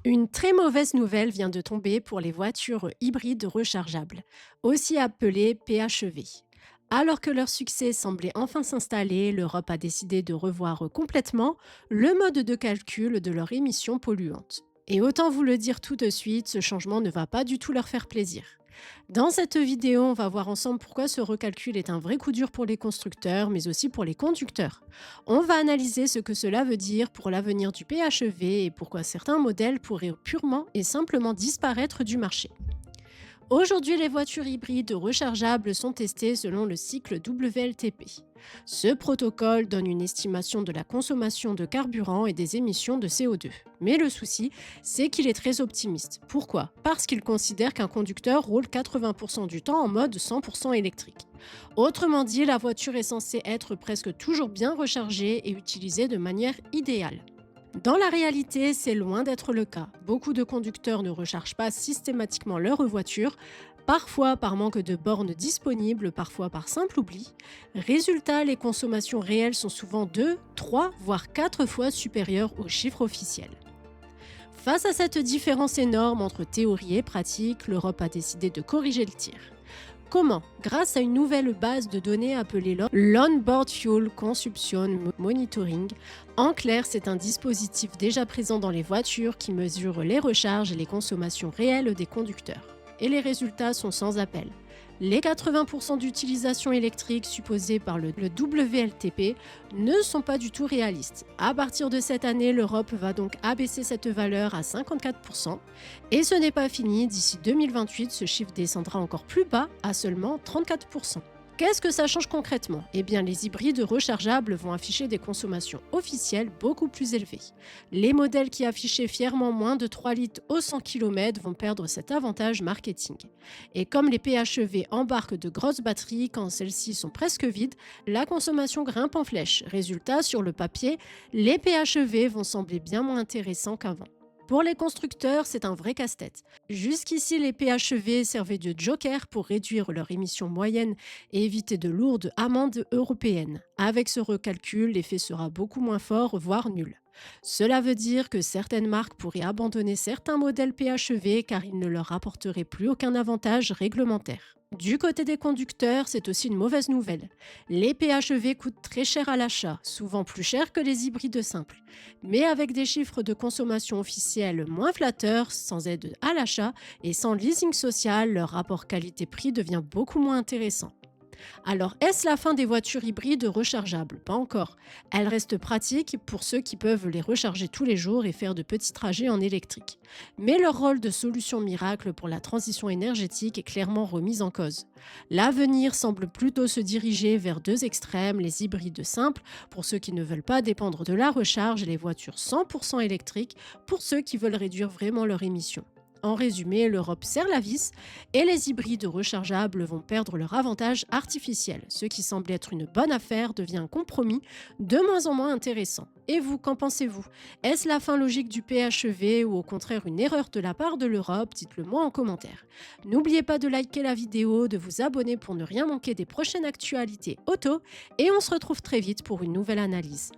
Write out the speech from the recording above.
Une très mauvaise nouvelle vient de tomber pour les voitures hybrides rechargeables, aussi appelées PHEV. Alors que leur succès semblait enfin s'installer, l'Europe a décidé de revoir complètement le mode de calcul de leurs émissions polluantes. Et autant vous le dire tout de suite, ce changement ne va pas du tout leur faire plaisir. Dans cette vidéo, on va voir ensemble pourquoi ce recalcul est un vrai coup dur pour les constructeurs, mais aussi pour les conducteurs. On va analyser ce que cela veut dire pour l'avenir du PHEV et pourquoi certains modèles pourraient purement et simplement disparaître du marché. Aujourd'hui, les voitures hybrides rechargeables sont testées selon le cycle WLTP. Ce protocole donne une estimation de la consommation de carburant et des émissions de CO2. Mais le souci, c'est qu'il est très optimiste. Pourquoi? Parce qu'il considère qu'un conducteur roule 80% du temps en mode 100% électrique. Autrement dit, la voiture est censée être presque toujours bien rechargée et utilisée de manière idéale. Dans la réalité, c'est loin d'être le cas. Beaucoup de conducteurs ne rechargent pas systématiquement leur voiture, parfois par manque de bornes disponibles, parfois par simple oubli. Résultat, les consommations réelles sont souvent 2, 3, voire 4 fois supérieures aux chiffres officiels. Face à cette différence énorme entre théorie et pratique, l'Europe a décidé de corriger le tir. Comment? Grâce à une nouvelle base de données appelée l'Onboard Fuel Consumption Monitoring. En clair, c'est un dispositif déjà présent dans les voitures qui mesure les recharges et les consommations réelles des conducteurs. Et les résultats sont sans appel. Les 80% d'utilisation électrique supposée par le WLTP ne sont pas du tout réalistes. À partir de cette année, l'Europe va donc abaisser cette valeur à 54%. Et ce n'est pas fini, d'ici 2028, ce chiffre descendra encore plus bas à seulement 34%. Qu'est-ce que ça change concrètement? Eh bien, les hybrides rechargeables vont afficher des consommations officielles beaucoup plus élevées. Les modèles qui affichaient fièrement moins de 3 litres au 100 km vont perdre cet avantage marketing. Et comme les PHEV embarquent de grosses batteries quand celles-ci sont presque vides, la consommation grimpe en flèche. Résultat, sur le papier, les PHEV vont sembler bien moins intéressants qu'avant. Pour les constructeurs, c'est un vrai casse-tête. Jusqu'ici, les PHEV servaient de joker pour réduire leur émission moyenne et éviter de lourdes amendes européennes. Avec ce recalcul, l'effet sera beaucoup moins fort, voire nul. Cela veut dire que certaines marques pourraient abandonner certains modèles PHEV car ils ne leur apporteraient plus aucun avantage réglementaire. Du côté des conducteurs, c'est aussi une mauvaise nouvelle. Les PHEV coûtent très cher à l'achat, souvent plus cher que les hybrides simples. Mais avec des chiffres de consommation officiels moins flatteurs, sans aide à l'achat et sans leasing social, leur rapport qualité-prix devient beaucoup moins intéressant. Alors, est-ce la fin des voitures hybrides rechargeables? Pas encore. Elles restent pratiques pour ceux qui peuvent les recharger tous les jours et faire de petits trajets en électrique. Mais leur rôle de solution miracle pour la transition énergétique est clairement remis en cause. L'avenir semble plutôt se diriger vers deux extrêmes, les hybrides simples pour ceux qui ne veulent pas dépendre de la recharge et les voitures 100% électriques pour ceux qui veulent réduire vraiment leurs émissions. En résumé, l'Europe serre la vis et les hybrides rechargeables vont perdre leur avantage artificiel. Ce qui semble être une bonne affaire devient un compromis de moins en moins intéressant. Et vous, qu'en pensez-vous? Est-ce la fin logique du PHEV ou au contraire une erreur de la part de l'Europe? Dites-le moi en commentaire. N'oubliez pas de liker la vidéo, de vous abonner pour ne rien manquer des prochaines actualités auto et on se retrouve très vite pour une nouvelle analyse.